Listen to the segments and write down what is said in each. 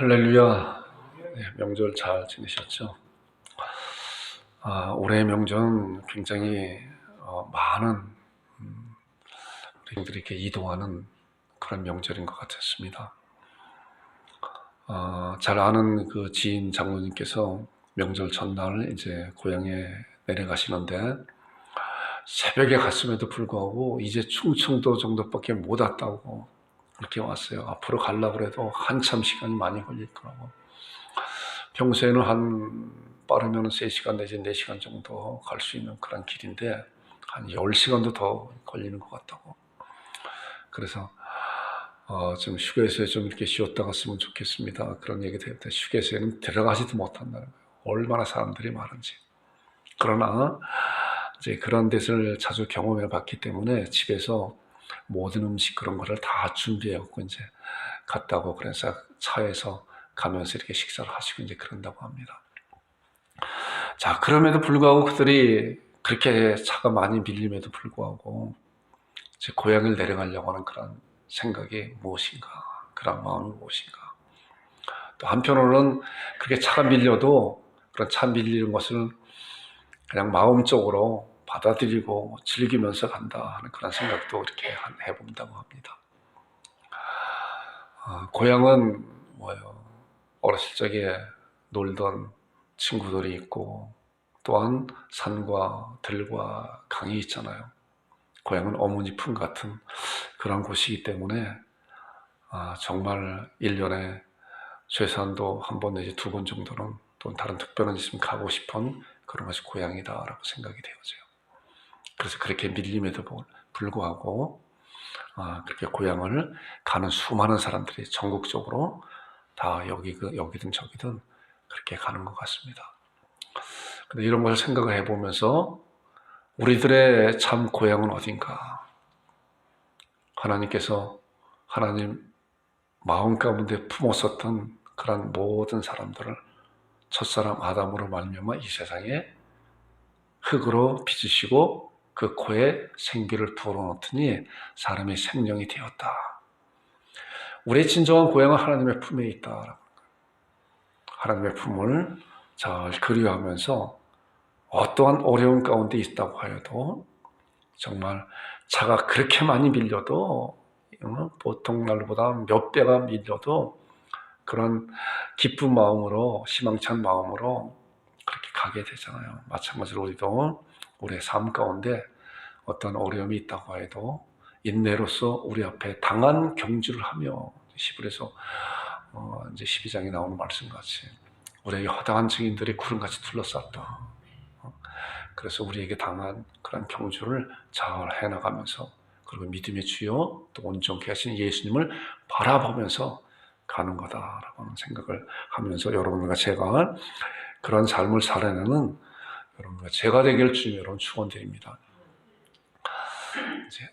할렐루야. 네, 명절 잘 지내셨죠? 올해의 명절은 굉장히 많은 우리들이 이렇게 이동하는 그런 명절인 것 같았습니다. 잘 아는 그 지인 장로님께서 명절 전날 이제 고향에 내려가시는데 새벽에 갔음에도 불구하고 이제 충청도 정도밖에 못 왔다고 이렇게 왔어요. 앞으로 가려고 해도 한참 시간이 많이 걸릴 거라고. 평소에는 빠르면 3시간 내지 4시간 정도 갈 수 있는 그런 길인데 한 10시간도 더 걸리는 것 같다고. 그래서 좀 휴게소에 좀 이렇게 쉬었다 갔으면 좋겠습니다. 그런 얘기 때문에 휴게소에는 들어가지도 못한다는 거예요. 얼마나 사람들이 많은지. 그러나 이제 그런 데를 자주 경험해 봤기 때문에 집에서 모든 음식 그런 거를 다 준비해 갖고 이제 갔다고, 그래서 차에서 가면서 이렇게 식사를 하시고 이제 그런다고 합니다. 자, 그럼에도 불구하고 그들이 그렇게 차가 많이 밀림에도 불구하고 제 고향을 내려가려고 하는 그런 생각이 무엇인가, 그런 마음이 무엇인가. 또 한편으로는 그렇게 차가 밀려도 그런 차 밀리는 것을 그냥 마음적으로 받아들이고 즐기면서 간다 하는 그런 생각도 이렇게 해본다고 합니다. 고향은 뭐예요? 어렸을 적에 놀던 친구들이 있고 또한 산과 들과 강이 있잖아요. 고향은 어머니 품 같은 그런 곳이기 때문에 정말 1년에 최소한도 한 번 내지 2번 정도는 또 다른 특별한 있으면 가고 싶은 그런 것이 고향이다라고 생각이 되어져요. 그래서 그렇게 밀림에도 불구하고 그렇게 고향을 가는 수많은 사람들이 전국적으로 다 여기든 저기든 그렇게 가는 것 같습니다. 근데 이런 걸 생각을 해보면서 우리들의 참 고향은 어딘가? 하나님께서 하나님 마음 가운데 품었었던 그런 모든 사람들을 첫사람 아담으로 말미암아 이 세상에 흙으로 빚으시고 그 코에 생기를 불어넣더니 사람이 생명이 되었다. 우리의 진정한 고향은 하나님의 품에 있다. 하나님의 품을 잘 그리워하면서 어떠한 어려운 가운데 있다고 하여도 정말 차가 그렇게 많이 밀려도 보통 날보다 몇 배가 밀려도 그런 기쁜 마음으로, 희망찬 마음으로 그렇게 가게 되잖아요. 마찬가지로 우리도 우리의 삶 가운데 어떤 어려움이 있다고 해도 인내로서 우리 앞에 당한 경주를 하며, 히브리서 이제 12장에 나오는 말씀같이 우리에게 허다한 증인들이 구름같이 둘러쌌다. 그래서 우리에게 당한 그런 경주를 잘 해나가면서, 그리고 믿음의 주여 또 온전케 하신 예수님을 바라보면서 가는 거다라고 하는 생각을 하면서 여러분과 제가 그런 삶을 살아내는 여러분과 제가 되길 주님 여러분 축원드립니다.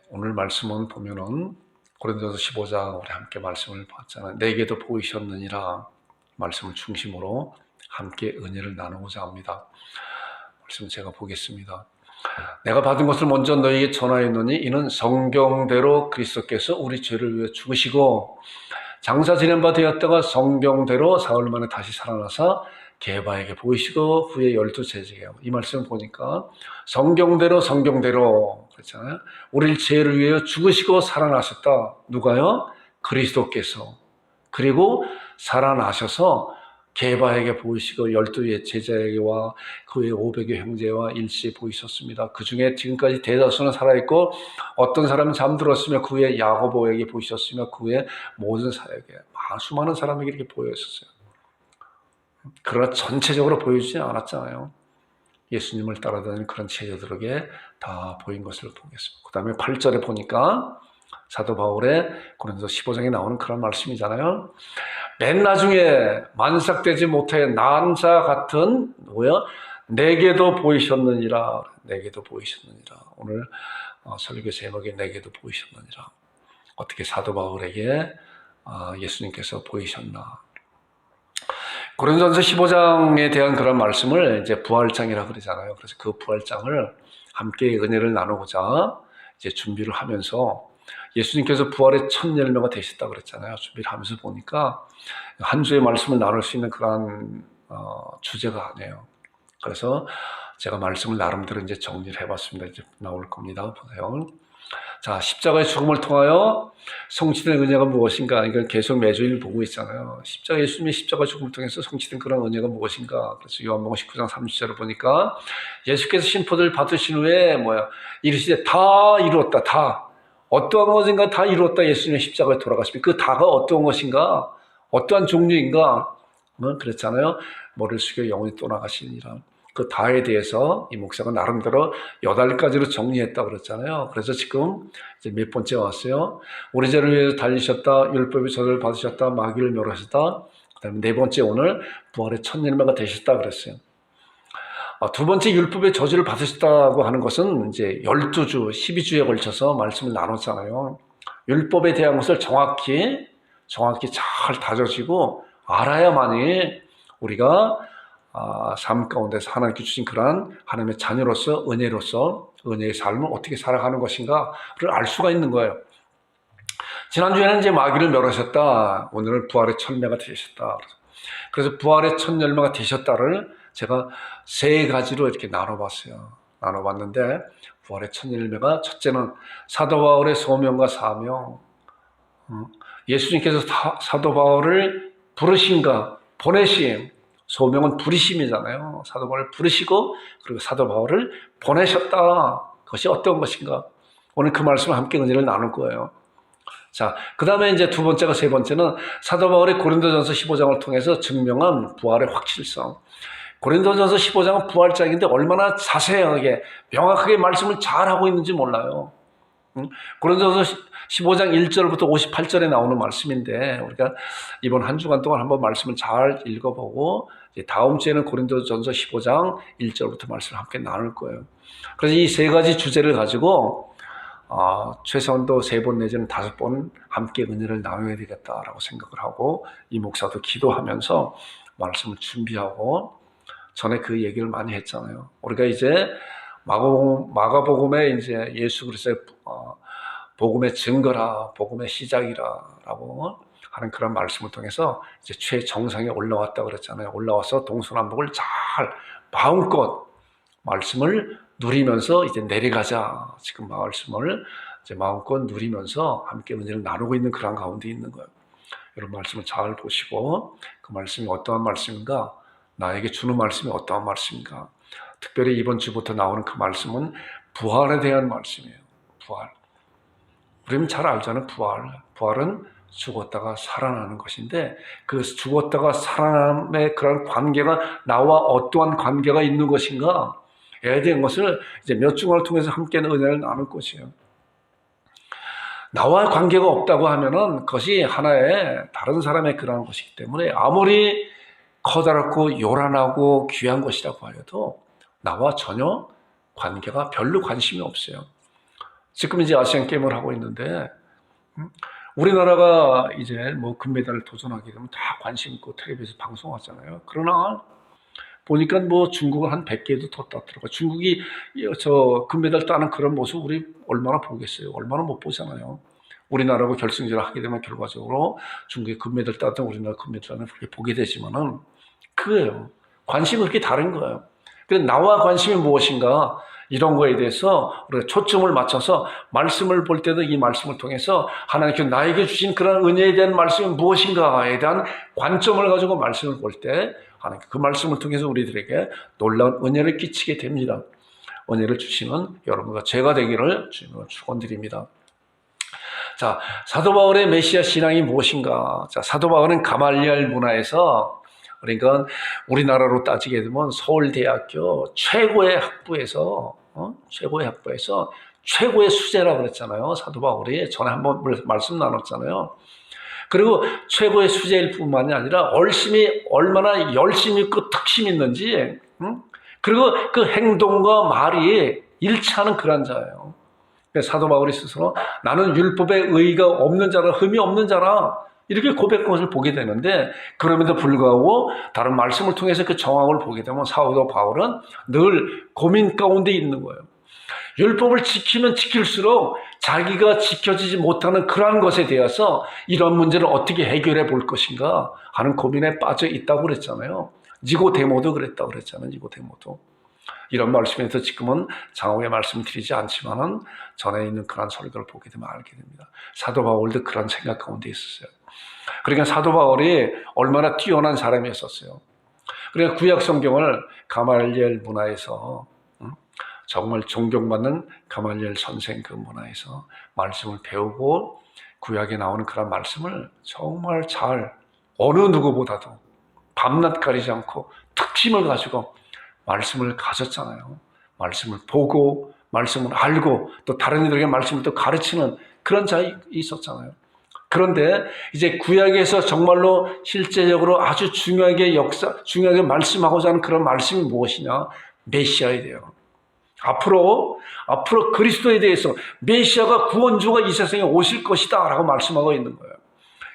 오늘 말씀은 보면은 고린도서 15장 우리 함께 말씀을 봤잖아요. 내게도 보이셨느니라 말씀을 중심으로 함께 은혜를 나누고자 합니다. 말씀을 제가 보겠습니다. 내가 받은 것을 먼저 너희에게 전하였노니 이는 성경대로 그리스도께서 우리 죄를 위해 죽으시고 장사 지낸 바 되었다가 성경대로 사흘 만에 다시 살아나사 게바에게 보이시고 후에 12 제자에게 하고. 이 말씀을 보니까 성경대로 그랬잖아요. 우리를 죄를 위해 죽으시고 살아나셨다. 누가요? 그리스도께서. 그리고 살아나셔서 게바에게 보이시고 12 제자에게와 그 외 500여 형제와 일시에 보이셨습니다. 그 중에 지금까지 대다수는 살아있고 어떤 사람은 잠들었으며 그 외 야고보에게 보이셨으며 그 외 모든 사역에 수많은 사람에게 이렇게 보였었어요. 그러나 전체적으로 보여주지 않았잖아요. 예수님을 따라다니는 그런 제자들에게 다 보인 것을 보겠습니다. 그 다음에 8절에 보니까 사도 바울의 고린도서 15장에 나오는 그런 말씀이잖아요. 맨 나중에 만삭되지 못해 난 자 같은 내게도 보이셨느니라. 내게도 보이셨느니라. 오늘 설교 제목이 내게도 보이셨느니라. 어떻게 사도 바울에게 예수님께서 보이셨나. 고린도전서 15장에 대한 그런 말씀을 이제 부활장이라고 그러잖아요. 그래서 그 부활장을 함께 은혜를 나누고자 이제 준비를 하면서 예수님께서 부활의 첫 열매가 되셨다 그랬잖아요. 준비를 하면서 보니까 한 주의 말씀을 나눌 수 있는 그런 주제가 아니에요. 그래서 제가 말씀을 나름대로 이제 정리를 해봤습니다. 이제 나올 겁니다. 보세요. 자, 십자가의 죽음을 통하여 성취된 은혜가 무엇인가? 이걸 계속 매주일 보고 있잖아요. 예수님의 십자가 죽음을 통해서 성취된 그런 은혜가 무엇인가? 그래서 요한복음 19장 30절을 보니까 예수께서 심포도를 받으신 후에 이르시되 다 이루었다. 다. 어떠한 것인가 다 이루었다. 예수님의 십자가에 돌아가십니다. 그 다가 어떠한 것인가? 어떠한 종류인가? 그랬잖아요. 머리를 숙여 영원히 떠나가시니라. 그 다에 대해서 이 목사가 나름대로 8가지로 정리했다 그랬잖아요. 그래서 지금 이제 몇 번째 왔어요. 우리 죄를 위해서 달리셨다. 율법의 저주를 받으셨다. 마귀를 멸하셨다. 그 다음에 4번째 오늘 부활의 첫 열매가 되셨다 그랬어요. 두 번째 율법의 저주를 받으셨다고 하는 것은 이제 12주, 12주에 걸쳐서 말씀을 나눴잖아요. 율법에 대한 것을 정확히 잘 다져지고 알아야만이 우리가 삶 가운데서 하나님께 주신 그러한 하나님의 자녀로서 은혜의 삶을 어떻게 살아가는 것인가를 알 수가 있는 거예요. 지난주에는 이제 마귀를 멸하셨다. 오늘은 부활의 첫 열매가 되셨다. 그래서 부활의 첫 열매가 되셨다를 제가 3가지로 이렇게 나눠봤는데 부활의 첫 열매가 첫째는 사도 바울의 소명과 사명. 예수님께서 사도 바울을 부르신가 보내심. 소명은 부르심이잖아요. 사도 바울을 부르시고 그리고 사도 바울을 보내셨다. 그것이 어떤 것인가? 오늘 그 말씀을 함께 은혜를 나눌 거예요. 자, 그 다음에 이제 2번째가 3번째는 사도 바울의 고린도전서 15장을 통해서 증명한 부활의 확실성. 고린도전서 15장은 부활장인데 얼마나 자세하게 명확하게 말씀을 잘하고 있는지 몰라요. 고린도전서 15장 1절부터 58절에 나오는 말씀인데 우리가 이번 한 주간 동안 한번 말씀을 잘 읽어보고 다음 주에는 고린도전서 15장 1절부터 말씀을 함께 나눌 거예요. 그래서 이 3가지 주제를 가지고 최소한도 3번 내지는 5번 함께 은혜를 나눠야 되겠다라고 생각을 하고 이 목사도 기도하면서 말씀을 준비하고 전에 그 얘기를 많이 했잖아요. 우리가 이제 마가복음에 이제 예수 그리스도의 복음의 증거라, 복음의 시작이라라고 하는 그런 말씀을 통해서 이제 최정상에 올라왔다 그랬잖아요. 올라와서 동서남북을 잘 마음껏 말씀을 누리면서 이제 내려가자. 지금 말씀을 이제 마음껏 누리면서 함께 은혜를 나누고 있는 그런 가운데 있는 거예요. 여러분 말씀을 잘 보시고 그 말씀이 어떠한 말씀인가? 나에게 주는 말씀이 어떠한 말씀인가? 특별히 이번 주부터 나오는 그 말씀은 부활에 대한 말씀이에요. 부활. 우리는 잘 알잖아요. 부활은 죽었다가 살아나는 것인데 그 죽었다가 살아남의 그런 관계가 나와 어떠한 관계가 있는 것인가에 대한 것을 이제 몇 주간을 통해서 함께 은혜를 나눌 것이에요. 나와 관계가 없다고 하면은 그것이 하나의 다른 사람의 그런 것이기 때문에 아무리 커다랗고 요란하고 귀한 것이라고 하여도 나와 전혀 관계가 별로 관심이 없어요. 지금 이제 아시안 게임을 하고 있는데 우리나라가 이제 금메달을 도전하게 되면 다 관심 있고 텔레비에서 방송하잖아요. 그러나 보니까 중국은 한 100개도 더 땄더라고요. 중국이 저 금메달 따는 그런 모습 우리 얼마나 보겠어요? 얼마나 못 보잖아요. 우리나라하고 결승전을 하게 되면 결과적으로 중국이 금메달 따든 우리나라 금메달을 그렇게 보게 되지만은 그거예요. 관심이 그렇게 다른 거예요. 그래서 나와 관심이 무엇인가? 이런 거에 대해서 우리가 초점을 맞춰서 말씀을 볼 때도 이 말씀을 통해서 하나님께서 나에게 주신 그런 은혜에 대한 말씀이 무엇인가에 대한 관점을 가지고 말씀을 볼 때 하나님 그 말씀을 통해서 우리들에게 놀라운 은혜를 끼치게 됩니다. 은혜를 주시는 여러분과 제가 되기를 주님으로 축원드립니다. 자, 사도 바울의 메시아 신앙이 무엇인가? 자, 사도 바울은 가말리엘 문화에서 그러니까 우리나라로 따지게 되면 서울대학교 최고의 학부에서 최고의 수재라고 그랬잖아요. 사도 바울이 전에 한번 말씀 나눴잖아요. 그리고 최고의 수재일 뿐만이 아니라 얼마나 열심히 있고 특심 있는지, 그리고 그 행동과 말이 일치하는 그런 자예요. 사도 바울이 스스로 나는 율법에 의의가 없는 자라, 흠이 없는 자라 이렇게 고백한 것을 보게 되는데 그럼에도 불구하고 다른 말씀을 통해서 그 정황을 보게 되면 사도 바울은 늘 고민 가운데 있는 거예요. 율법을 지키면 지킬수록 자기가 지켜지지 못하는 그러한 것에 대해서 이런 문제를 어떻게 해결해 볼 것인가 하는 고민에 빠져 있다고 그랬잖아요. 니고데모도 그랬다고 그랬잖아요. 니고데모도. 이런 말씀에서 지금은 장황하게 말씀드리지 않지만은 전에 있는 그런 설교를 보게 되면 알게 됩니다. 사도 바울도 그런 생각 가운데 있었어요. 그러니까 사도 바울이 얼마나 뛰어난 사람이었었어요. 그러니까 구약 성경을 가말리엘 문화에서 정말 존경받는 가말리엘 선생 그 문화에서 말씀을 배우고 구약에 나오는 그런 말씀을 정말 잘 어느 누구보다도 밤낮 가리지 않고 특심을 가지고 말씀을 가졌잖아요. 말씀을 보고 말씀을 알고 또 다른 이들에게 말씀을 또 가르치는 그런 자이 있었잖아요. 그런데 이제 구약에서 정말로 실제적으로 아주 중요하게 말씀하고자 하는 그런 말씀이 무엇이냐? 메시아에 대해요. 앞으로 그리스도에 대해서 메시아가 구원주가 이 세상에 오실 것이다 라고 말씀하고 있는 거예요.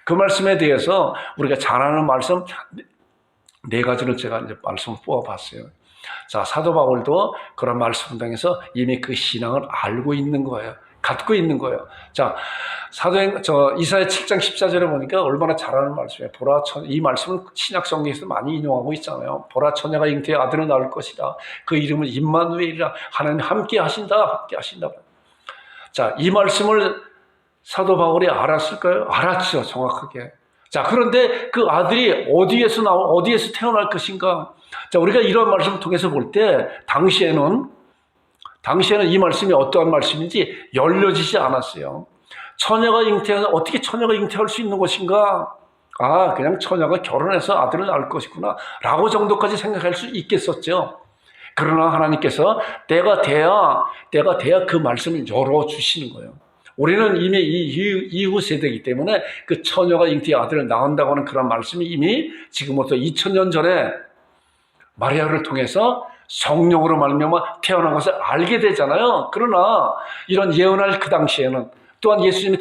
그 말씀에 대해서 우리가 잘 아는 말씀 네 가지를 제가 이제 말씀을 뽑아봤어요. 자, 사도 바울도 그런 말씀을 통해서 이미 그 신앙을 알고 있는 거예요. 갖고 있는 거예요. 자, 이사야 7장 14절에 보니까 얼마나 잘하는 말씀이에요. 이 말씀은 신약 성경에서 많이 인용하고 있잖아요. 보라, 처녀가 잉태해 아들을 낳을 것이다. 그 이름은 임마누엘이라. 하나님 함께 하신다. 자, 이 말씀을 사도 바울이 알았을까요? 알았죠, 정확하게. 자, 그런데 그 아들이 어디에서 태어날 것인가? 자, 우리가 이런 말씀을 통해서 볼 때, 당시에는 이 말씀이 어떠한 말씀인지 열려지지 않았어요. 어떻게 처녀가 잉태할 수 있는 것인가? 그냥 처녀가 결혼해서 아들을 낳을 것이구나. 라고 정도까지 생각할 수 있겠었죠. 그러나 하나님께서 때가 돼야 그 말씀을 열어주시는 거예요. 우리는 이미 이후 세대이기 때문에 그 처녀가 잉태의 아들을 낳는다고 하는 그런 말씀이 이미 지금부터 2000년 전에 마리아를 통해서 성령으로 말미암아 태어난 것을 알게 되잖아요. 그러나 이런 예언할 그 당시에는 또한 예수님이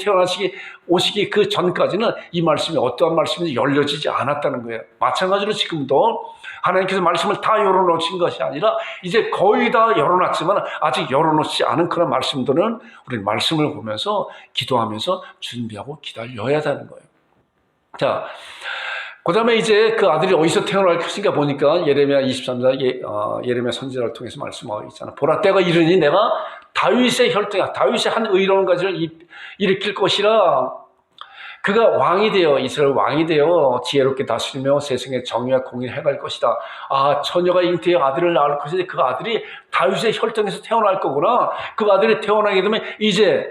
오시기 그 전까지는 이 말씀이 어떠한 말씀인지 열려지지 않았다는 거예요. 마찬가지로 지금도 하나님께서 말씀을 다 열어놓으신 것이 아니라 이제 거의 다 열어놨지만 아직 열어놓지 않은 그런 말씀들은 우리는 말씀을 보면서 기도하면서 준비하고 기다려야 되는 거예요. 자, 그 다음에 이제 그 아들이 어디서 태어날 것인가 보니까 예레미야 23장 예레미야 선지자를 통해서 말씀하고 있잖아. 보라, 때가 이르니 내가 다윗의 한 의로운 가지를 일으킬 것이라. 그가 왕이 되어 이스라엘 왕이 되어 지혜롭게 다스리며 세상에 정의와 공의를 행할 것이다. 처녀가 잉태해 아들을 낳을 것인데 그 아들이 다윗의 혈통에서 태어날 거구나. 그 아들이 태어나게 되면 이제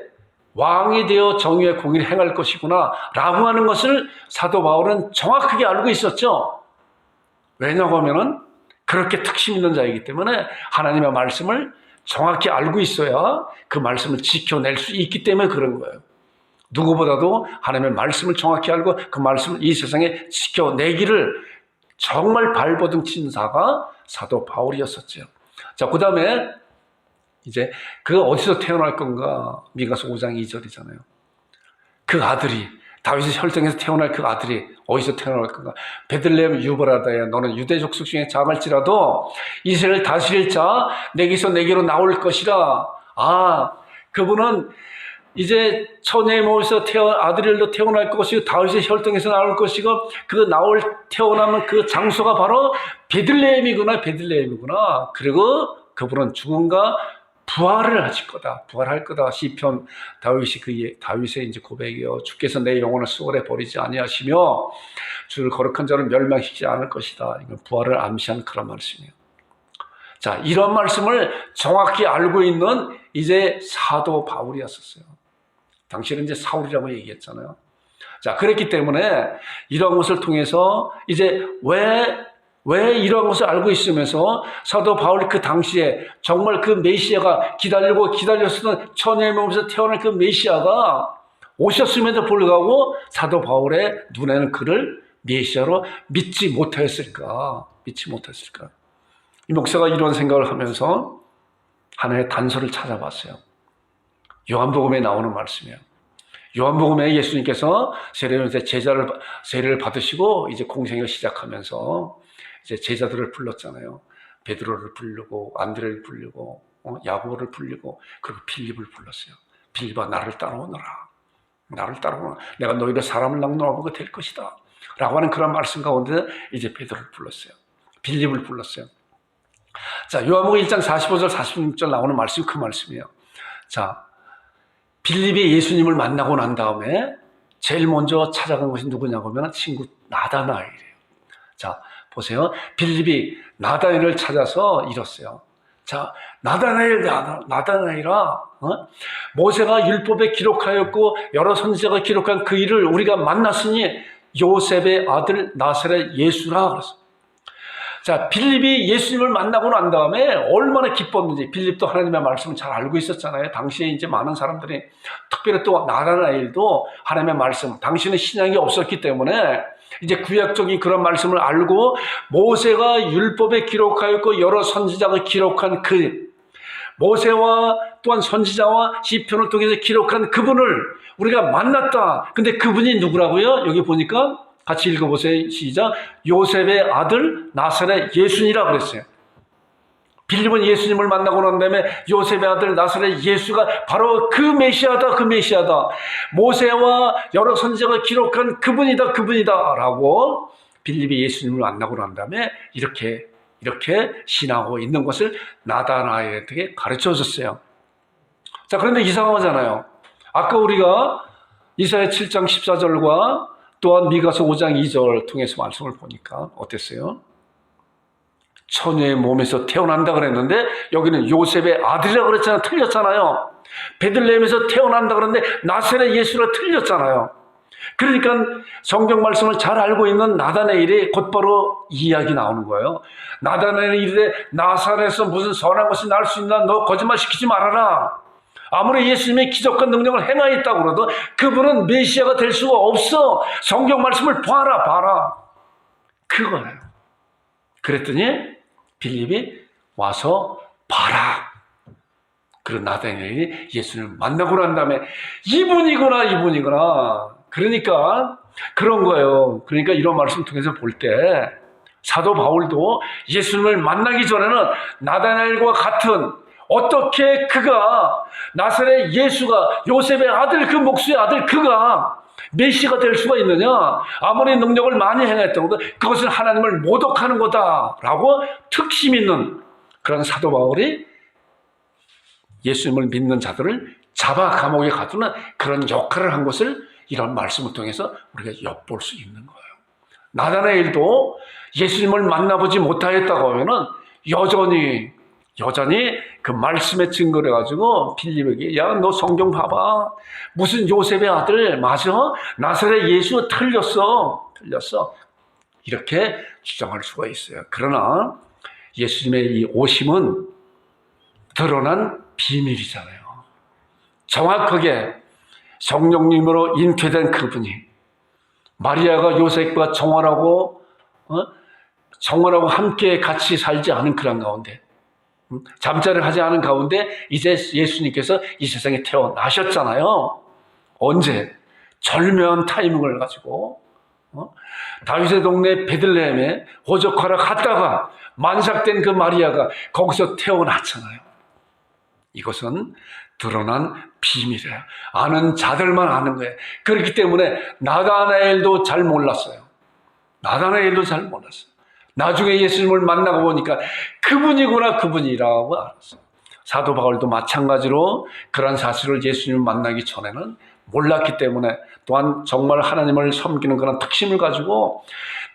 왕이 되어 정의와 공의를 행할 것이구나 라고 하는 것을 사도 바울은 정확하게 알고 있었죠. 왜냐고 하면은 그렇게 특심 있는 자이기 때문에 하나님의 말씀을 정확히 알고 있어야 그 말씀을 지켜낼 수 있기 때문에 그런 거예요. 누구보다도 하나님의 말씀을 정확히 알고 그 말씀을 이 세상에 지켜내기를 정말 발버둥 친 자가 사도 바울이었었죠. 자, 그 다음에 이제 그가 어디서 태어날 건가? 미가서 5장 2절이잖아요. 그 아들이 다윗의 혈통에서 태어날 그 아들이 어디서 태어날 건가? 베들레헴 유브라다야, 너는 유대 족속 중에 작을지라도 이스라엘 다스릴 자 내게로 나올 것이라. 그분은 이제 처녀의 몸에서 아들로 태어날 것이고 다윗의 혈통에서 나올 것이고 태어나면 그 장소가 바로 베들레헴이구나. 그리고 그분은 죽음과 부활을 부활할 거다. 시편 다윗의 이제 고백이요. 주께서 내 영혼을 수월에 버리지 아니하시며 주를 거룩한 자를 멸망시키지 않을 것이다. 이건 부활을 암시하는 그런 말씀이에요. 자, 이런 말씀을 정확히 알고 있는 이제 사도 바울이었었어요. 당시에는 이제 사울이라고 얘기했잖아요. 자, 그랬기 때문에 이런 것을 통해서 이제 왜 이런 것을 알고 있으면서 사도 바울이 그 당시에 정말 그 메시아가 기다렸던 처녀의 몸에서 태어날 그 메시아가 오셨음에도 불구하고 사도 바울의 눈에는 그를 메시아로 믿지 못했을까? 이 목사가 이런 생각을 하면서 하나의 단서를 찾아봤어요. 요한복음에 나오는 말씀이에요. 요한복음에 예수님께서 세례를 받으시고 이제 공생을 시작하면서 이제 제자들을 불렀잖아요. 베드로를 부르고 안드레를 부르고 야고보를 불리고 그리고 빌립을 불렀어요. 빌립아, 나를 따라오너라. 나를 따라오너라. 내가 너희를 사람을 낙노하고 될 것이다. 라고 하는 그런 말씀 가운데 이제 베드로를 불렀어요. 빌립을 불렀어요. 자, 요한복음 1장 45절 46절 나오는 말씀이 그 말씀이에요. 자, 빌립이 예수님을 만나고 난 다음에 제일 먼저 찾아간 것이 누구냐고 하면 친구 나다나엘이에요. 자, 보세요. 빌립이 나다나엘을 찾아서 이뤘어요. 자, 나다나엘아, 모세가 율법에 기록하였고 여러 선지자가 기록한 그 일을 우리가 만났으니 요셉의 아들 나사렛 예수라 그랬어요. 자, 빌립이 예수님을 만나고 난 다음에 얼마나 기뻤는지. 빌립도 하나님의 말씀을 잘 알고 있었잖아요. 당시에 이제 많은 사람들이, 특별히 또 나다나엘도 하나님의 말씀, 당시는 신약이 없었기 때문에 이제 구약적인 그런 말씀을 알고 모세가 율법에 기록하였고 여러 선지자가 기록한 그 모세와 또한 선지자와 시편을 통해서 기록한 그분을 우리가 만났다. 근데 그분이 누구라고요? 여기 보니까 같이 읽어보세요. 시작. 요셉의 아들 나사렛 예수니라 그랬어요. 빌립은 예수님을 만나고 난 다음에 요셉의 아들 나사렛 예수가 바로 그 메시아다, 그 메시아다. 모세와 여러 선지자가 기록한 그분이다, 그분이다 라고 빌립이 예수님을 만나고 난 다음에 이렇게 신하고 있는 것을 나다나엘에게 가르쳐 줬어요. 자, 그런데 이상하잖아요. 아까 우리가 이사야 7장 14절과 또한 미가서 5장 2절 통해서 말씀을 보니까 어땠어요? 처녀의 몸에서 태어난다 그랬는데 여기는 요셉의 아들이라고 그랬잖아요. 틀렸잖아요. 베들레헴에서 태어난다 그랬는데 나사렛 예수라 틀렸잖아요. 그러니까 성경 말씀을 잘 알고 있는 나다나엘이 곧바로 이 이야기 나오는 거예요. 나다나엘이 이르되 나사렛에서 무슨 선한 것이 날 수 있나? 너 거짓말 시키지 말아라. 아무리 예수님의 기적과 능력을 행하였다고 그래도 그분은 메시아가 될 수가 없어. 성경 말씀을 봐라. 그거예요. 그랬더니 빌립이 와서 봐라. 그런 나다나엘이 예수님을 만나고 난 다음에 이분이구나. 그러니까 그런 거예요. 그러니까 이런 말씀 통해서 볼 때 사도 바울도 예수님을 만나기 전에는 나다나엘과 같은 어떻게 그가 나사렛 예수가 요셉의 아들 그 목수의 아들 그가 메시아가 될 수가 있느냐. 아무리 능력을 많이 행했다고 해도 그것은 하나님을 모독하는 거다라고 특심 있는 그런 사도 바울이 예수님을 믿는 자들을 잡아 감옥에 가두는 그런 역할을 한 것을 이런 말씀을 통해서 우리가 엿볼 수 있는 거예요. 나다나엘도 예수님을 만나보지 못하였다고 하면은 여전히 그 말씀에 증거를 해가지고 빌립에게 야, 너 성경 봐봐. 무슨 요셉의 아들 맞아? 나사렛 예수 틀렸어. 이렇게 주장할 수가 있어요. 그러나 예수님의 이 오심은 드러난 비밀이잖아요. 정확하게 성령님으로 잉태된 그분이 마리아가 요셉과 정원하고 함께 같이 살지 않은 그런 가운데 잠자를 하지 않은 가운데 이제 예수님께서 이 세상에 태어나셨잖아요. 언제? 절묘한 타이밍을 가지고 다윗의 동네 베들레헴에 호적하러 갔다가 만삭된 그 마리아가 거기서 태어났잖아요. 이것은 드러난 비밀이에요. 아는 자들만 아는 거예요. 그렇기 때문에 나다나엘도 잘 몰랐어요. 나중에 예수님을 만나고 보니까 그분이라고 알았어요. 사도 바울도 마찬가지로 그런 사실을 예수님을 만나기 전에는 몰랐기 때문에 또한 정말 하나님을 섬기는 그런 특심을 가지고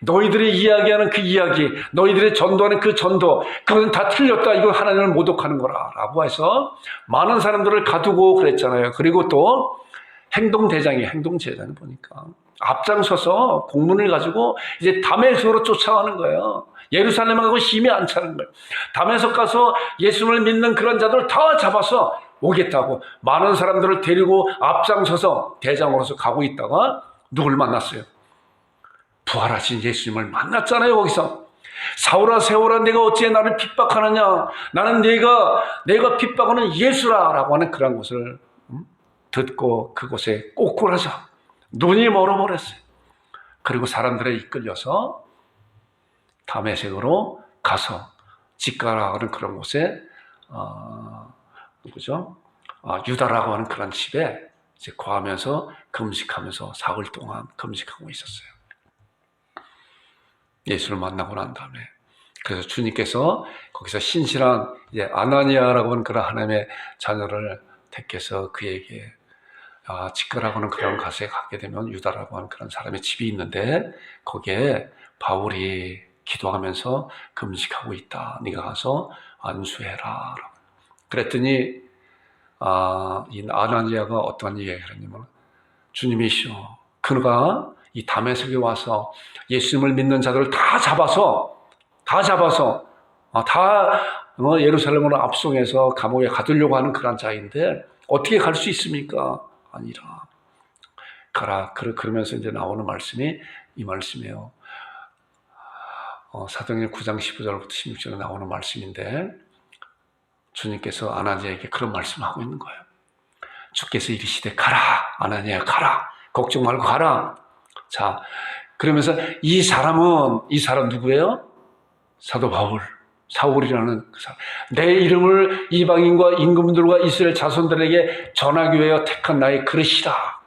너희들이 이야기하는 그 이야기, 너희들이 전도하는 그 전도, 그건 다 틀렸다. 이거 하나님을 모독하는 거라라고 해서 많은 사람들을 가두고 그랬잖아요. 그리고 또 행동제장을 보니까 앞장서서 공문을 가지고 이제 다메섹으로 쫓아가는 거예요. 예루살렘에 가고 힘이 안 차는 거예요. 다메섹 가서 예수를 믿는 그런 자들 다 잡아서 오겠다고 많은 사람들을 데리고 앞장서서 대장으로서 가고 있다가 누굴 만났어요? 부활하신 예수님을 만났잖아요. 거기서 사울아 세울아 내가 어찌해 나를 핍박하느냐. 나는 내가 핍박하는 예수라라고 하는 그런 것을 듣고 그곳에 꼬꾸라져 눈이 멀어버렸어요. 그리고 사람들에 이끌려서 다메섹으로 가서 직가라는 그런 곳에 누구죠? 유다라고 하는 그런 집에 이제 거하면서 금식하면서 사흘 동안 금식하고 있었어요. 예수를 만나고 난 다음에. 그래서 주님께서 거기서 신실한 이제 아나니아라고 하는 그런 하나님의 자녀를 택해서 그에게 직가라고 하는 그런 곳에 가게 되면 유다라고 하는 그런 사람의 집이 있는데 거기에 바울이 기도하면서 금식하고 있다. 네가 가서 안수해라. 그랬더니 이 아나니아가 어떠한 이야기를 했냐면 주님이시여 그가 이 다메섹에 와서 예수님을 믿는 자들을 다 잡아서 예루살렘으로 압송해서 감옥에 가두려고 하는 그런 자인데 어떻게 갈 수 있습니까? 아니라 가라. 그러면서 이제 나오는 말씀이 이 말씀이에요. 사도행전 9장 15절부터 16절에 나오는 말씀인데 주님께서 아나니아에게 그런 말씀을 하고 있는 거예요. 주께서 이르시되 가라. 아나니아 가라. 걱정 말고 가라. 자, 그러면서 이 사람 누구예요? 사도 바울. 사울이라는 그 사람. 내 이름을 이방인과 임금들과 이스라엘 자손들에게 전하기 위하여 택한 나의 그릇이다.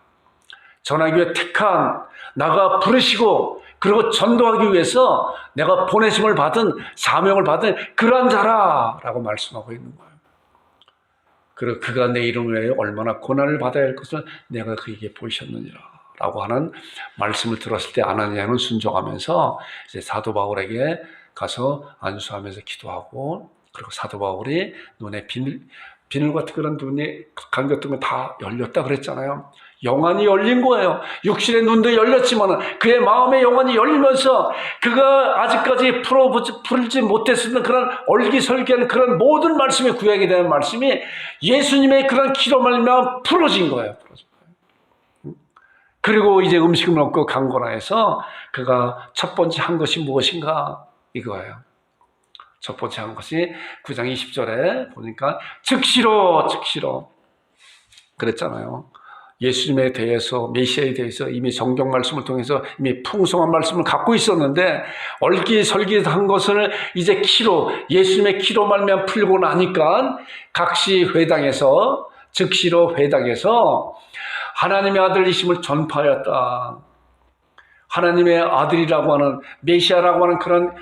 전하기 위해 택한 나가 부르시고 그리고 전도하기 위해서 내가 보내심을 받은 사명을 받은 그러한 자라라고 말씀하고 있는 거예요. 그리고 그가 내 이름을 위하여 얼마나 고난을 받아야 할 것을 내가 그에게 보이셨느니라 라고 하는 말씀을 들었을 때 아나니아는 순종하면서 이제 사도 바울에게 가서 안수하면서 기도하고 그리고 사도 바울이 눈에 비늘 같은 그런 눈이 감겼던 거 다 열렸다 그랬잖아요. 영안이 열린 거예요. 육신의 눈도 열렸지만 그의 마음의 영안이 열리면서 그가 아직까지 풀지 못했었던 그런 얼기설기한 그런 모든 말씀이 구약에 대한 말씀이 예수님의 그런 기도 말미암아 풀어진 거예요. 그리고 이제 음식을 먹고 강권하여서 그가 첫 번째 한 것이 무엇인가 이거예요. 첫 번째 한 것이 9장 20절에 보니까 즉시로 그랬잖아요. 예수님에 대해서 메시아에 대해서 이미 성경 말씀을 통해서 이미 풍성한 말씀을 갖고 있었는데 얼기설기한 것을 이제 키로 예수님의 키로 말미암아 풀고 나니까 즉시로 회당에서 하나님의 아들이심을 전파하였다. 하나님의 아들이라고 하는 메시아라고 하는 그런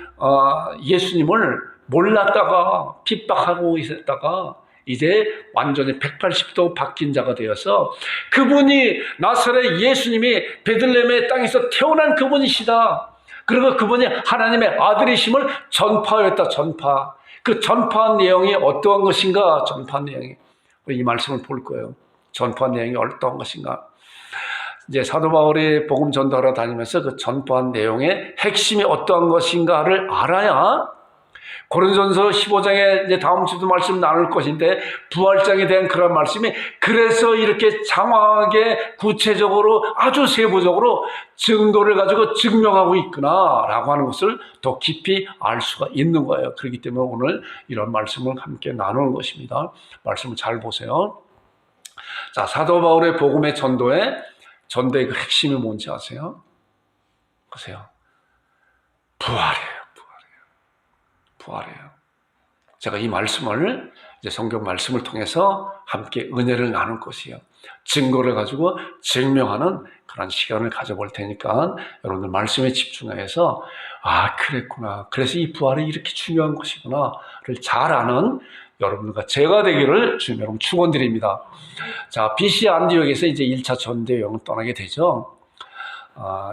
예수님을 몰랐다가 핍박하고 있었다가 이제 완전히 180도 바뀐 자가 되어서 그분이 나사렛 예수님이 베들레헴의 땅에서 태어난 그분이시다. 그리고 그분이 하나님의 아들이심을 전파하였다. 전파. 그 전파한 내용이 어떠한 것인가? 전파한 내용이 이 말씀을 볼 거예요. 전파한 내용이 어떠한 것인가? 이제 사도 바울이 복음 전도하러 다니면서 그 전파한 내용의 핵심이 어떠한 것인가를 알아야 고린도전서 15장에 이제 다음 주도 말씀 나눌 것인데 부활장에 대한 그런 말씀이 그래서 이렇게 장황하게 구체적으로 아주 세부적으로 증거를 가지고 증명하고 있구나라고 하는 것을 더 깊이 알 수가 있는 거예요. 그렇기 때문에 오늘 이런 말씀을 함께 나누는 것입니다. 말씀을 잘 보세요. 자, 사도 바울의 복음의 전도의 그 핵심이 뭔지 아세요? 보세요. 부활이에요. 제가 이 말씀을 이제 성경 말씀을 통해서 함께 은혜를 나눌 것이에요. 증거를 가지고 증명하는 그런 시간을 가져볼 테니까 여러분들 말씀에 집중해서 그랬구나. 그래서 이 부활이 이렇게 중요한 것이구나를 잘 아는 여러분과 제가 되기를 주님 여러분 축원드립니다. 자, BC 안디옥에서 이제 1차 전도 여행을 떠나게 되죠.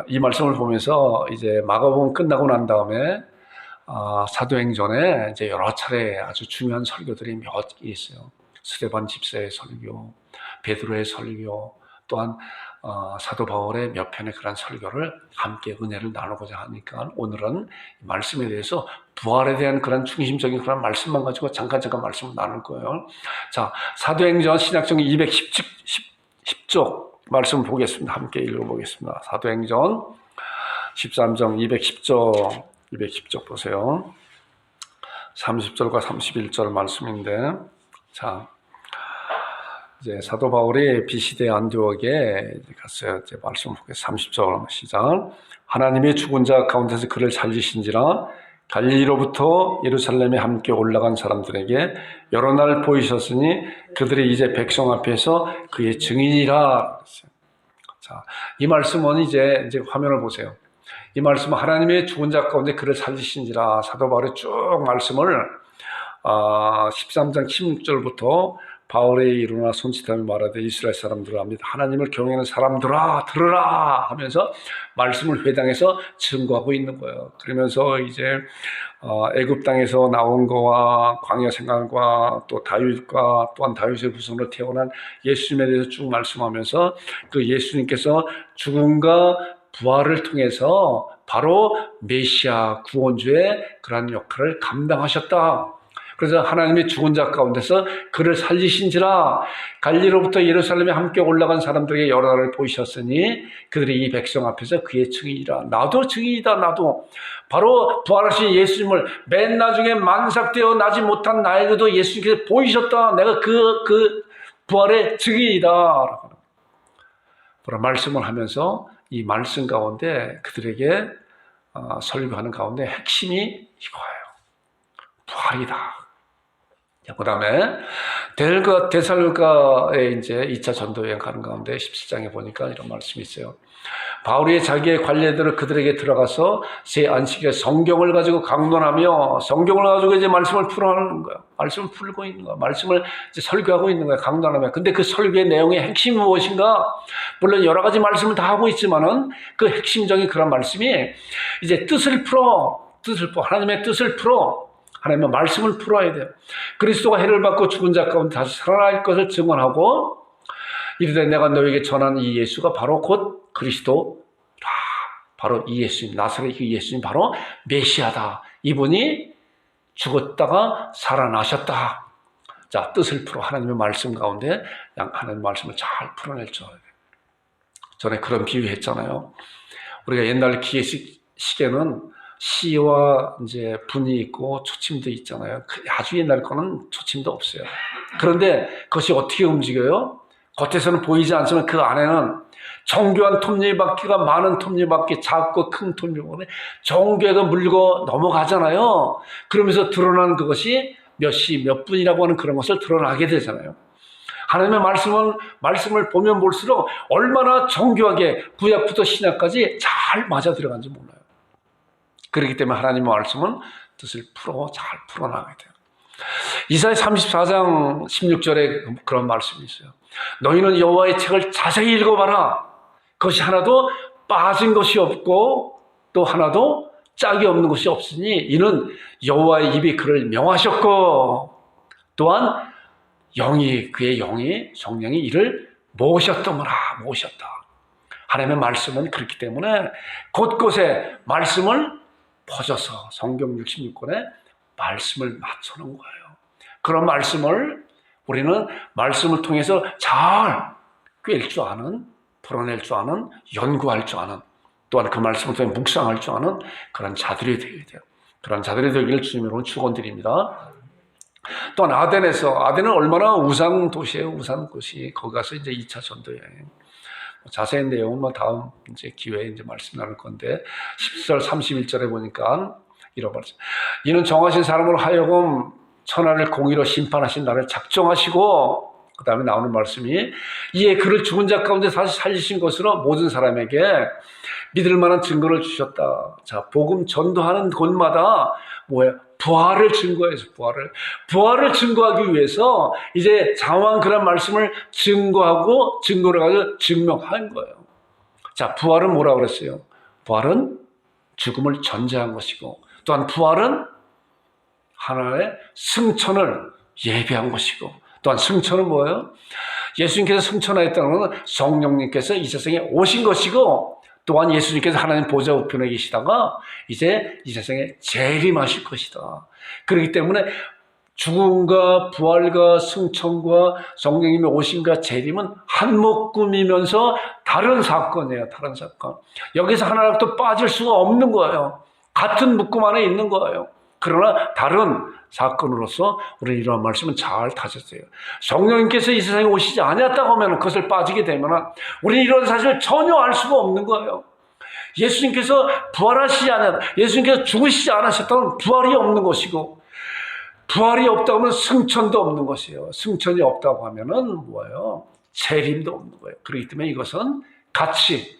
이 말씀을 보면서 이제 마가복음 끝나고 난 다음에 사도행전에 이제 여러 차례 아주 중요한 설교들이 몇 개 있어요. 스데반 집사의 설교, 베드로의 설교, 또한 사도 바울의 몇 편의 그런 설교를 함께 은혜를 나누고자 하니까 오늘은 말씀에 대해서 부활에 대한 그런 중심적인 그런 말씀만 가지고 잠깐 말씀을 나눌 거예요. 자, 사도행전 신약성경 210쪽 말씀 보겠습니다. 함께 읽어보겠습니다. 사도행전 13장 210쪽 보세요. 30절과 31절 말씀인데, 자, 이제 사도 바울이 비시대 안디옥에 갔어요. 이제 말씀 보겠습니다. 30절 시작. 하나님이 죽은 자 가운데서 그를 살리신지라 갈릴리로부터 예루살렘에 함께 올라간 사람들에게 여러 날 보이셨으니 그들이 이제 백성 앞에서 그의 증인이라. 자, 이 말씀은 이제 화면을 보세요. 이 말씀은 하나님의 죽은 자 가운데 그를 살리신지라. 사도 바울이 쭉 말씀을 13장 16절부터 바울의 일어나 손짓하며 말하되 이스라엘 사람들아 합니다. 하나님을 경외하는 사람들아 들으라 하면서 말씀을 회당에서 증거하고 있는 거예요. 그러면서 이제 애굽 땅에서 나온 거와 광야 생활과 또 다윗과 또한 다윗의 후손으로 태어난 예수님에 대해서 쭉 말씀하면서 그 예수님께서 죽음과 부활을 통해서 바로 메시아 구원주의 그러한 역할을 감당하셨다. 그래서 하나님의 죽은 자 가운데서 그를 살리신지라. 갈릴리로부터 예루살렘에 함께 올라간 사람들에게 여러 날을 보이셨으니 그들이 이 백성 앞에서 그의 증인이라. 나도 증인이다. 나도 바로 부활하신 예수님을 맨 나중에 만삭되어 나지 못한 나에게도 예수님께서 보이셨다. 내가 그 부활의 증인이다 라고 말씀을 하면서 이 말씀 가운데 그들에게 설교하는 가운데 핵심이 이거예요. 부활이다. 그 다음에 데살로니가에 이제 2차 전도 여행 가는 가운데 17장에 보니까 이런 말씀이 있어요. 바울이 자기의 관례들을 그들에게 들어가서 새 안식일에 성경을 가지고 강론하며 성경을 가지고 이제 말씀을 풀어하는 거예요. 말씀을 풀고 있는 거예요. 말씀을 이제 설교하고 있는 거예요. 강론하며. 근데 그 설교의 내용의 핵심이 무엇인가? 물론 여러 가지 말씀을 다 하고 있지만은 그 핵심적인 그런 말씀이 이제 뜻을 풀어. 하나님의 뜻을 풀어. 하나님의 말씀을 풀어야 돼요. 그리스도가 해를 받고 죽은 자 가운데 다시 살아날 것을 증언하고 이르되 내가 너에게 전한 이 예수가 바로 곧 그리스도라. 바로 이 예수님, 나사렛 그 예수님 바로 메시아다. 이분이 죽었다가 살아나셨다. 자, 뜻을 풀어. 하나님의 말씀 가운데 하나님의 말씀을 잘 풀어낼 줄 알아야 돼요. 전에 그런 비유했잖아요. 우리가 옛날 기계식에는 시와 이제 분이 있고 초침도 있잖아요. 아주 옛날 거는 초침도 없어요. 그런데 그것이 어떻게 움직여요? 겉에서는 보이지 않지만 그 안에는 정교한 톱니바퀴가 많은 톱니바퀴, 작고 큰 톱니바퀴, 정교하게 물고 넘어가잖아요. 그러면서 드러나는 그것이 몇 시, 몇 분이라고 하는 그런 것을 드러나게 되잖아요. 하나님의 말씀을 보면 볼수록 얼마나 정교하게 구약부터 신약까지 잘 맞아 들어간지 몰라요. 그렇기 때문에 하나님의 말씀은 뜻을 잘 풀어나가야 돼요. 이사야 34장 16절에 그런 말씀이 있어요. 너희는 여호와의 책을 자세히 읽어봐라. 그것이 하나도 빠진 것이 없고 또 하나도 짝이 없는 것이 없으니 이는 여호와의 입이 그를 명하셨고 또한 그의 영이 성령이 이를 모으셨더라. 하나님의 말씀은 그렇기 때문에 곳곳에 말씀을 퍼져서 성경 66권에 말씀을 맞춰놓은 거예요. 그런 말씀을 우리는 말씀을 통해서 잘 꿰일 줄 아는, 풀어낼 줄 아는, 연구할 줄 아는, 또한 그 말씀을 통해 묵상할 줄 아는 그런 자들이 되어야 돼요. 그런 자들이 되기를 주님으로 축원드립니다. 또한 아덴은 얼마나 우상 도시예요. 우상 도시. 거기 가서 이제 2차 전도 여행. 자세한 내용은 다음 이제 기회에 이제 말씀 나눌 건데 10절 31절에 보니까 이런 말씀. 이는 정하신 사람으로 하여금 천하를 공의로 심판하신 나를 작정하시고 그 다음에 나오는 말씀이 이에 그를 죽은 자 가운데 다시 살리신 것으로 모든 사람에게 믿을 만한 증거를 주셨다. 자, 복음 전도하는 곳마다 부활을 증거해서 부활을 증거하기 위해서 이제 장황 그런 말씀을 증거하고 증거를 가지고 증명한 거예요. 자, 부활은 뭐라고 그랬어요? 부활은 죽음을 전제한 것이고 또한 부활은 하나의 승천을 예비한 것이고 또한 승천은 뭐예요? 예수님께서 승천하였다는 것은 성령님께서 이 세상에 오신 것이고 또한 예수님께서 하나님 보좌 우편에 계시다가 이제 이 세상에 재림하실 것이다. 그렇기 때문에 죽음과 부활과 승천과 성령님의 오심과 재림은 한 묶음이면서 다른 사건이에요. 다른 사건. 여기서 하나라도 또 빠질 수가 없는 거예요. 같은 묶음 안에 있는 거예요. 그러나 다른 사건으로서 우리는 이러한 말씀은 잘 다졌어요. 성령님께서 이 세상에 오시지 않았다고 하면 그것을 빠지게 되면 우리는 이런 사실을 전혀 알 수가 없는 거예요. 예수님께서 부활하시지 않았, 예수님께서 죽으시지 않으셨다면 부활이 없는 것이고, 부활이 없다고 하면 승천도 없는 것이에요. 승천이 없다고 하면은 뭐예요? 재림도 없는 거예요. 그렇기 때문에 이것은 같이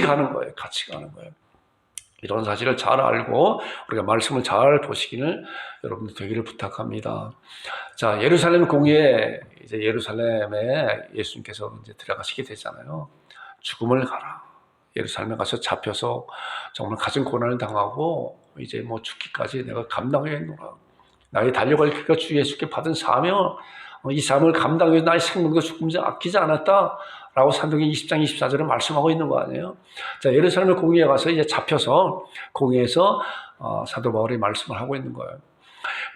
가는 거예요. 같이 가는 거예요. 이런 사실을 잘 알고 우리가 말씀을 잘 보시기를 여러분들 되기를 부탁합니다. 자, 예루살렘 공의에 이제 예루살렘에 예수님께서 이제 들어가시게 되잖아요. 죽음을 가라. 예루살렘에 가서 잡혀서 정말 가진 고난을 당하고 이제 뭐 죽기까지 내가 감당하겠노라. 나의 달려갈 길과 주 예수께 받은 사명, 이 사명을 감당하기 위해 나의 생명과 죽음을 아끼지 않았다. 라고 사도행전 20장 24절에 말씀하고 있는 거 아니에요? 자, 예루살렘 공의에 가서 이제 잡혀서 공의에서 사도 바울이 말씀을 하고 있는 거예요.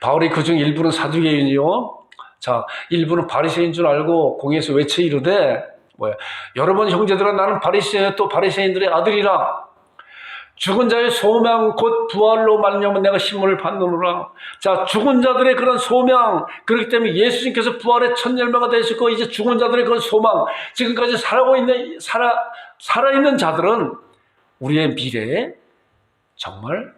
바울이 그중 일부는 사두개인이요. 자, 일부는 바리새인 줄 알고 공의에서 외쳐 이르되 뭐야? 여러분 형제들아 나는 바리새인 또 바리새인들의 아들이라. 죽은 자의 소망 곧 부활로 말미암아 내가 신문을 받노라. 자, 죽은 자들의 그런 소망, 그렇기 때문에 예수님께서 부활의 첫 열매가 되셨고 이제 죽은 자들의 그런 소망, 지금까지 살아있는 자들은 우리의 미래에 정말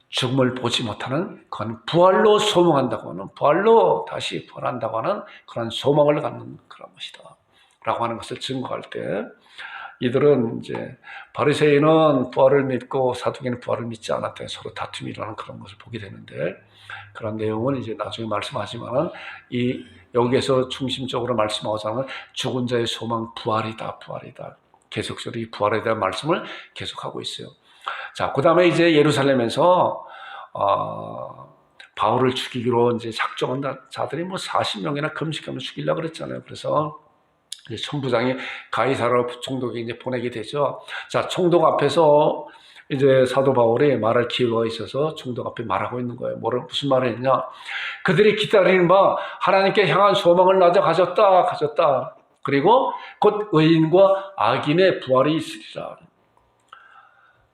죽음을 보지 못하는 그런 부활로 소망한다고 하는, 부활로 다시 부활한다고 하는 그런 소망을 갖는 그런 것이다 라고 하는 것을 증거할 때, 이들은 이제 바리새인은 부활을 믿고 사두개인은 부활을 믿지 않았다. 서로 다툼이 일어나는 그런 것을 보게 되는데, 그런 내용은 이제 나중에 말씀하지만 여기에서 중심적으로 말씀하자면 죽은 자의 소망 부활이다. 계속적으로 이 부활에 대한 말씀을 계속하고 있어요. 자, 그 다음에 이제 예루살렘에서 바울을 죽이기로 이제 작정한 자들이 뭐 40명이나 금식하면 죽이려고 그랬잖아요. 그래서 이제 천부장이 가이사랴 총독에 이제 보내게 되죠. 자, 총독 앞에서 이제 사도 바울이 말할 기회가 있어서 총독 앞에 말하고 있는 거예요. 무슨 말을 했냐? 그들이 기다리는 바 하나님께 향한 소망을 낮아 가졌다. 그리고 곧 의인과 악인의 부활이 있으리라.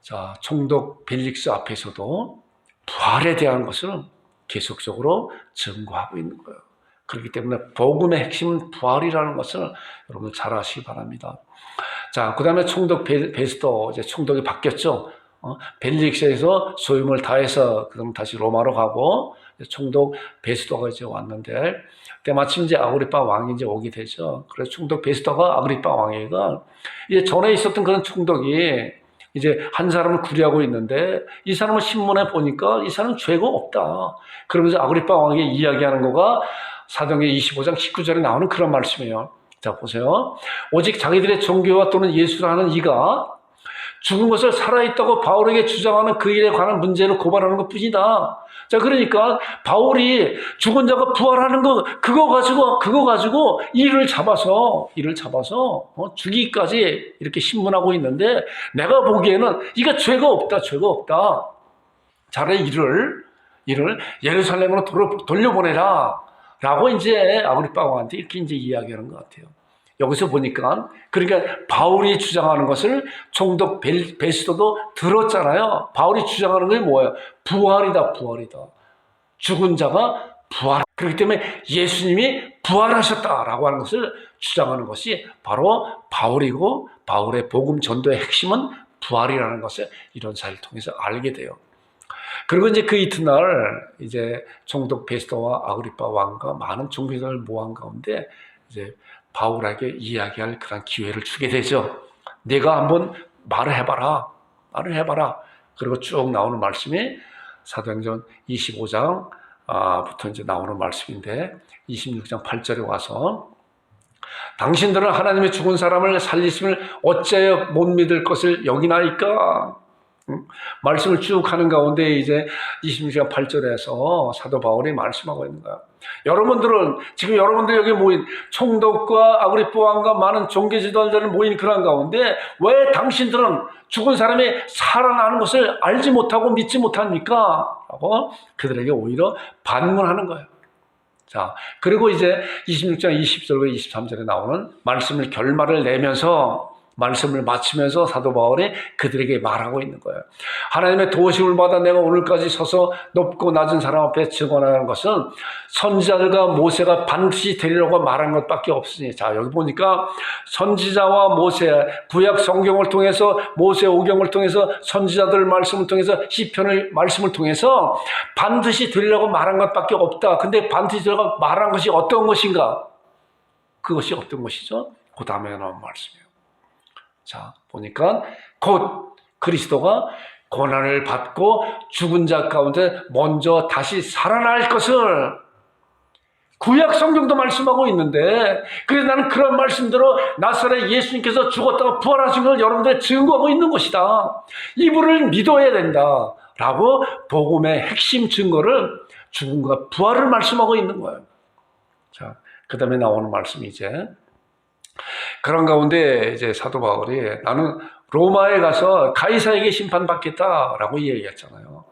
자, 총독 벨릭스 앞에서도 부활에 대한 것을 계속적으로 증거하고 있는 거예요. 그렇기 때문에 복음의 핵심은 부활이라는 것을 여러분 잘 아시기 바랍니다. 자, 그 다음에 총독 베스도 이제 총독이 바뀌었죠. 벨릭스에서 소임을 다해서 그럼 다시 로마로 가고 총독 베스도가 이제 왔는데 그때 마침 이제 아그리파 왕이 이제 오게 되죠. 그래서 총독 베스도가 아그리파 왕이가 이제 전에 있었던 그런 총독이 이제 한 사람을 구리하고 있는데 이 사람을 신문에 보니까 이 사람은 죄가 없다. 그러면서 아그리파 왕에게 이야기하는 거가 사도행전 25장 19절에 나오는 그런 말씀이에요. 자, 보세요. 오직 자기들의 종교와 또는 예수라는 이가 죽은 것을 살아있다고 바울에게 주장하는 그 일에 관한 문제를 고발하는 것 뿐이다. 자, 그러니까 바울이 죽은 자가 부활하는 거 그거 가지고 이를 잡아서 죽이기까지 이렇게 신문하고 있는데 내가 보기에는 이가 죄가 없다. 차라리 이를 예루살렘으로 돌려보내라. 라고 이제 아그리파 왕한테 이렇게 이제 이야기하는 것 같아요. 여기서 보니까 그러니까 바울이 주장하는 것을 총독 베스도도 들었잖아요. 바울이 주장하는 게 뭐예요? 부활이다. 죽은 자가 부활. 그렇기 때문에 예수님이 부활하셨다라고 하는 것을 주장하는 것이 바로 바울이고 바울의 복음 전도의 핵심은 부활이라는 것을 이런 사실을 통해서 알게 돼요. 그리고 이제 그 이튿날 이제 총독 베스도와 아그리파 왕과 많은 종교인을 모은 가운데 이제 바울에게 이야기할 그런 기회를 주게 되죠. 내가 한번 말을 해봐라. 그리고 쭉 나오는 말씀이 사도행전 25장부터 이제 나오는 말씀인데 26장 8절에 와서 당신들은 하나님의 죽은 사람을 살리심을 어찌하여 못 믿을 것을 여기나이까? 말씀을 쭉 하는 가운데 이제 26장 8절에서 사도 바울이 말씀하고 있는 거야. 지금 여러분들 여기 모인 총독과 아그리파 왕과 많은 종교 지도자들 모인 그런 가운데 왜 당신들은 죽은 사람이 살아나는 것을 알지 못하고 믿지 못합니까? 라고 그들에게 오히려 반문하는 거예요. 자, 그리고 이제 26장 20절과 23절에 나오는 말씀을 결말을 내면서 말씀을 마치면서 사도 바울이 그들에게 말하고 있는 거예요. 하나님의 도우심을 받아 내가 오늘까지 서서 높고 낮은 사람 앞에 증언하는 것은 선지자들과 모세가 반드시 되리라고 말한 것밖에 없으니, 자 여기 보니까 선지자와 모세, 구약 성경을 통해서 모세 오경을 통해서 선지자들 말씀을 통해서 시편의 말씀을 통해서 반드시 되리라고 말한 것밖에 없다. 근데 반드시 되리라고 말한 것이 어떤 것인가? 그것이 어떤 것이죠? 그 다음에 나온 말씀이에요. 자, 보니까 곧 그리스도가 고난을 받고 죽은 자 가운데 먼저 다시 살아날 것을 구약 성경도 말씀하고 있는데, 그래서 나는 그런 말씀대로 나사렛 예수님께서 죽었다가 부활하신 걸 여러분들 증거하고 있는 것이다. 이분을 믿어야 된다. 라고 복음의 핵심 증거를 죽음과 부활을 말씀하고 있는 거예요. 자, 그 다음에 나오는 말씀이 이제 그런 가운데 이제 사도 바울이 나는 로마에 가서 가이사에게 심판받겠다라고 얘기했잖아요.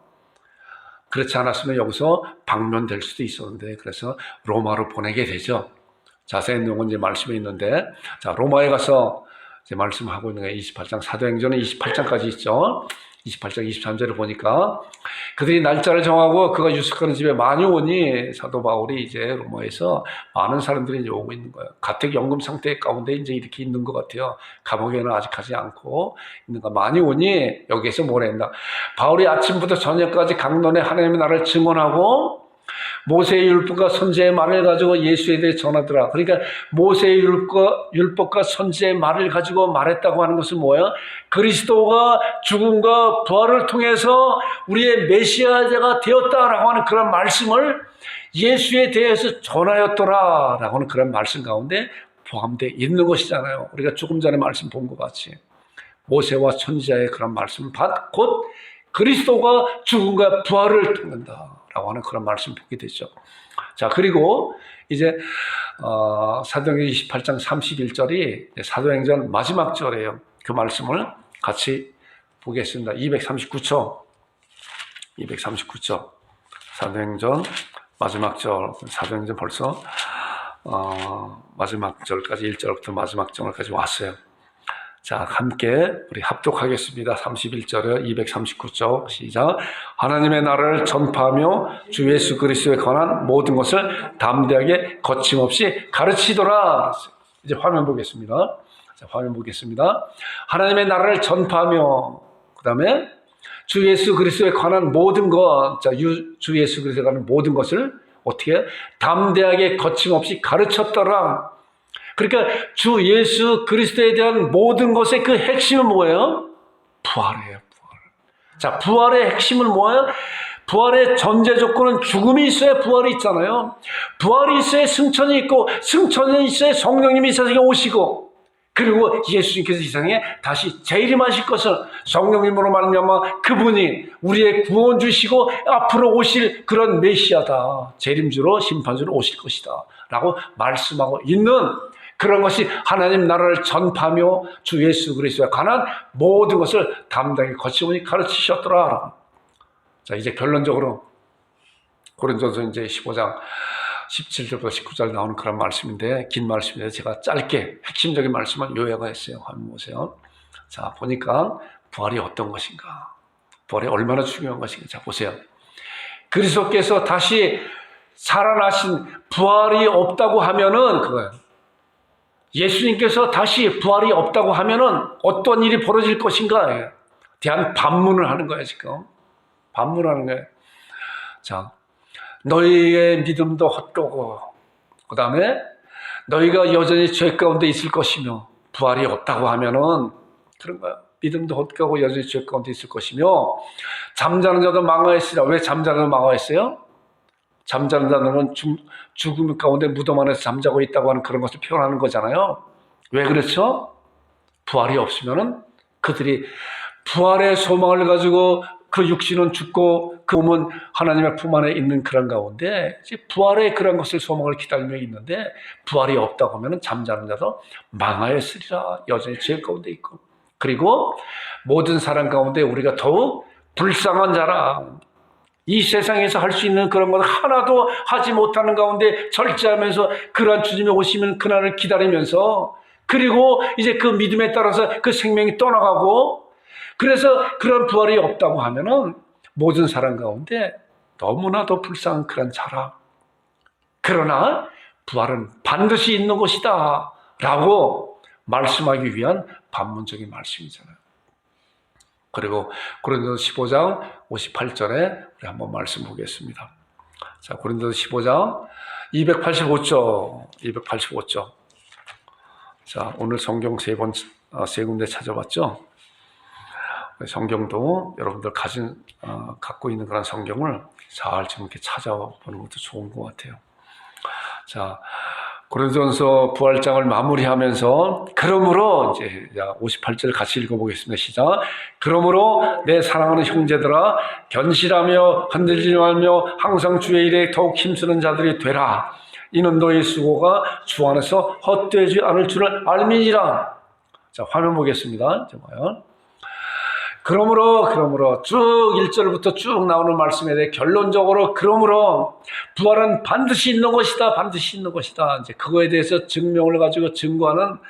그렇지 않았으면 여기서 방면될 수도 있었는데, 그래서 로마로 보내게 되죠. 자세한 내용은 이제 말씀에 있는데, 자, 로마에 가서 이제 말씀하고 있는 게 28장, 사도행전은 28장까지 있죠. 28장 23절을 보니까 그들이 날짜를 정하고 그가 유숙하는 집에 많이 오니 사도 바울이 이제 로마에서 많은 사람들이 이제 오고 있는 거예요. 가택연금 상태 가운데 이제 이렇게 있는 것 같아요. 감옥에는 아직 가지 않고 있는가. 많이 오니 여기에서 뭘 했나. 바울이 아침부터 저녁까지 강론에 하나님의 나라를 증언하고 모세의 율법과 선지자의 말을 가지고 예수에 대해 전하더라. 그러니까 모세의 율법과 선지자의 말을 가지고 말했다고 하는 것은 뭐예요? 그리스도가 죽음과 부활을 통해서 우리의 메시아가 되었다라고 하는 그런 말씀을 예수에 대해서 전하였더라라고 하는 그런 말씀 가운데 포함되어 있는 것이잖아요. 우리가 조금 전에 말씀 본 것 같이 모세와 선지자의 그런 말씀을 곧 그리스도가 죽음과 부활을 통한다 라고 하는 그런 말씀 보게 되죠. 자, 그리고 이제 사도행전 28장 31절이 사도행전 마지막 절이에요. 그 말씀을 같이 보겠습니다. 239초 사도행전 마지막 절, 사도행전 벌써 마지막 절까지 1절부터 마지막 절까지 왔어요. 자, 함께 우리 합독하겠습니다. 31절에 239쪽 시작. 하나님의 나라를 전파하며 주 예수 그리스도에 관한 모든 것을 담대하게 거침없이 가르치더라. 이제 화면 보겠습니다. 자, 화면 보겠습니다. 하나님의 나라를 전파하며, 그 다음에 주 예수 그리스도에 관한 모든 것, 자, 주 예수 그리스도에 관한 모든 것을 어떻게 담대하게 거침없이 가르쳤더라. 그러니까 주 예수 그리스도에 대한 모든 것의 그 핵심은 뭐예요? 부활이에요, 부활. 자, 부활의 핵심은 뭐예요? 부활의 전제 조건은 죽음이 있어야 부활이 있잖아요. 부활이 있어야 승천이 있고, 승천이 있어야 성령님이 이 세상에 오시고, 그리고 예수님께서 이 세상에 다시 재림하실 것을 성령님으로 말미암아 그분이 우리의 구원 주시고 앞으로 오실 그런 메시아다. 재림주로 심판주로 오실 것이다. 라고 말씀하고 있는 그런 것이 하나님 나라를 전파하며 주 예수 그리스도에 관한 모든 것을 담대하게 거침없이 가르치셨더라. 자, 이제 결론적으로 고린도서 이제 15장 17절부터 19절 나오는 그런 말씀인데, 긴 말씀인데 제가 짧게 핵심적인 말씀을 요약했어요. 한번 보세요. 자, 보니까 부활이 어떤 것인가, 부활이 얼마나 중요한 것인가. 자, 보세요. 그리스도께서 다시 살아나신 부활이 없다고 하면은 그거예요. 예수님께서 다시 부활이 없다고 하면은 어떤 일이 벌어질 것인가에 대한 반문을 하는 거예요, 지금. 반문하는 거예요. 자, 너희의 믿음도 헛되고, 그 다음에 너희가 여전히 죄 가운데 있을 것이며, 부활이 없다고 하면은 그런 거야. 믿음도 헛되고 여전히 죄 가운데 있을 것이며, 잠자는 자도 망하였으리라. 왜 잠자는 자도 망하였어요? 잠자는 자는 죽음 가운데 무덤 안에서 잠자고 있다고 하는 그런 것을 표현하는 거잖아요. 왜 그렇죠? 부활이 없으면은 그들이 부활의 소망을 가지고 그 육신은 죽고 그 몸은 하나님의 품 안에 있는 그런 가운데 부활의 그런 것을 소망을 기다리며 있는데, 부활이 없다고 하면 잠자는 자도 망하였으리라. 여전히 죄 가운데 있고, 그리고 모든 사람 가운데 우리가 더욱 불쌍한 자라. 이 세상에서 할 수 있는 그런 것 하나도 하지 못하는 가운데 절제하면서 그러한 주님이 오시면 그날을 기다리면서 그리고 이제 그 믿음에 따라서 그 생명이 떠나가고, 그래서 그런 부활이 없다고 하면은 모든 사람 가운데 너무나도 불쌍한 그런 자라. 그러나 부활은 반드시 있는 것이다 라고 말씀하기 위한 반문적인 말씀이잖아요. 그리고 고린도서 15장 58절에 우리 한번 말씀 보겠습니다. 자, 고린도서 15장 285쪽. 자, 오늘 성경 세 군데 찾아봤죠? 성경도 여러분들 갖고 있는 그런 성경을 잘 좀 이렇게 찾아보는 것도 좋은 것 같아요. 자, 고린도전서 부활장을 마무리하면서, 그러므로 이제 58절 같이 읽어보겠습니다. 시작. 그러므로 내 사랑하는 형제들아, 견실하며 흔들리지 말며 항상 주의 일에 더욱 힘쓰는 자들이 되라. 이는 너희 수고가 주 안에서 헛되지 않을 줄을 알미니라. 자, 화면 보겠습니다. 정말. 그러므로 쭉 1절부터 쭉 나오는 말씀에 대해 결론적으로, 그러므로 부활은 반드시 있는 것이다. 반드시 있는 것이다. 이제 그거에 대해서 증명을 가지고 증거하는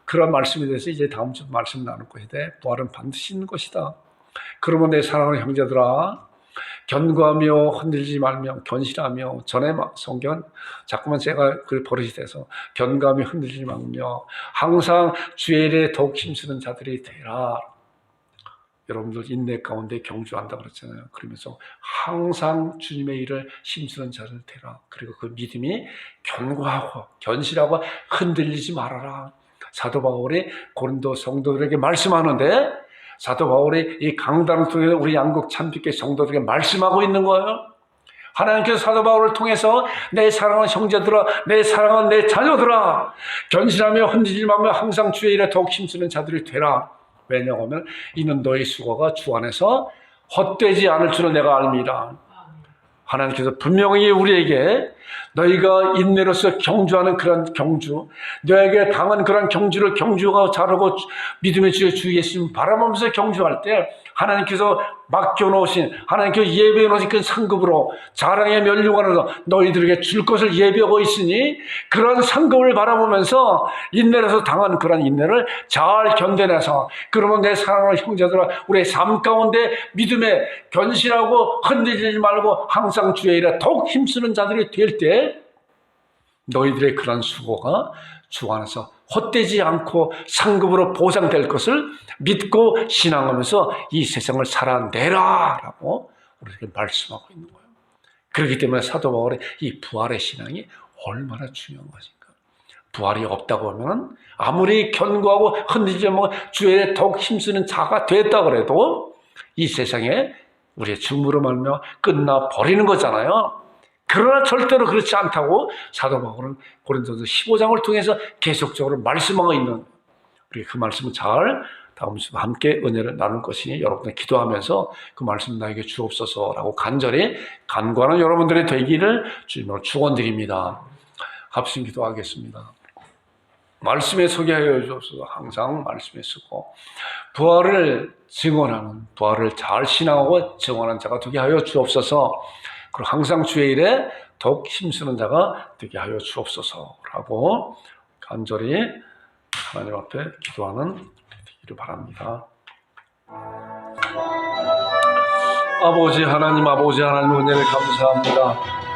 그런 말씀에 대해서 이제 다음 주 말씀 나눌 것인데, 부활은 반드시 있는 것이다. 그러면 내 사랑하는 형제들아, 견고하며 흔들리지 말며 견실하며, 전에 성경 자꾸만 제가 그 버릇이 돼서 견고하며 흔들리지 말며 항상 주의 일에 더욱 힘쓰는 자들이 되라. 여러분들 인내 가운데 경주한다 그랬잖아요. 그러면서 항상 주님의 일을 힘쓰는 자를 되라. 그리고 그 믿음이 견고하고 견실하고 흔들리지 말아라. 사도 바울이 고린도 성도들에게 말씀하는데, 사도 바울이 이 강단을 통해 우리 양국 참빛교회 성도들에게 말씀하고 있는 거예요. 하나님께서 사도 바울을 통해서 내 사랑하는 형제들아, 내 사랑하는 내 자녀들아, 견실하며 흔들리지 말며 항상 주의 일에 더욱 힘쓰는 자들이 되라. 왜냐하면 이는 너희 수고가 주 안에서 헛되지 않을 줄을 내가 알미라. 하나님께서 분명히 우리에게 너희가 인내로서 경주하는 그런 경주, 너에게 당한 그런 경주를 경주가 잘하고 믿음의 주 예수님 바라보면서 경주할 때, 하나님께서 맡겨놓으신, 하나님께서 예배해놓으신 그 상급으로 자랑의 면류관으로 너희들에게 줄 것을 예배하고 있으니, 그런 상급을 바라보면서 인내로서 당한 그런 인내를 잘 견뎌내서, 그러면 내 사랑하는 형제들아, 우리의 삶 가운데 믿음에 견실하고 흔들리지 말고 항상 주의 일에 더욱 힘쓰는 자들이 될 때, 너희들의 그런 수고가 주 안에서 헛되지 않고 상급으로 보상될 것을 믿고 신앙하면서 이 세상을 살아내라 라고 우리에게 말씀하고 있는 거예요. 그렇기 때문에 사도 바울의 이 부활의 신앙이 얼마나 중요한 것인가. 부활이 없다고 하면 아무리 견고하고 흔들리지 않고 주에 더욱 힘쓰는 자가 됐다고 해도 이 세상에 우리의 죽음으로 말미암아 끝나버리는 거잖아요. 그러나 절대로 그렇지 않다고 사도 바울은 고린도서 15장을 통해서 계속적으로 말씀하고 있는, 우리 그 말씀을 잘 다음 주에 함께 은혜를 나눌 것이니 여러분들 기도하면서 그 말씀 나에게 주옵소서라고 간절히 간구하는 여러분들이 되기를 주님으로 축원드립니다. 합심 기도하겠습니다. 말씀에 소개하여 주옵소서. 항상 말씀에 쓰고 부활을 증언하는, 부활을 잘 신앙하고 증언하는 자가 되게 하여 주옵소서. 그리고 항상 주의 일에 더욱 힘쓰는 자가 되게 하여 주옵소서라고 간절히 하나님 앞에 기도하는 되기를 바랍니다. 아버지 하나님 은혜를 감사합니다.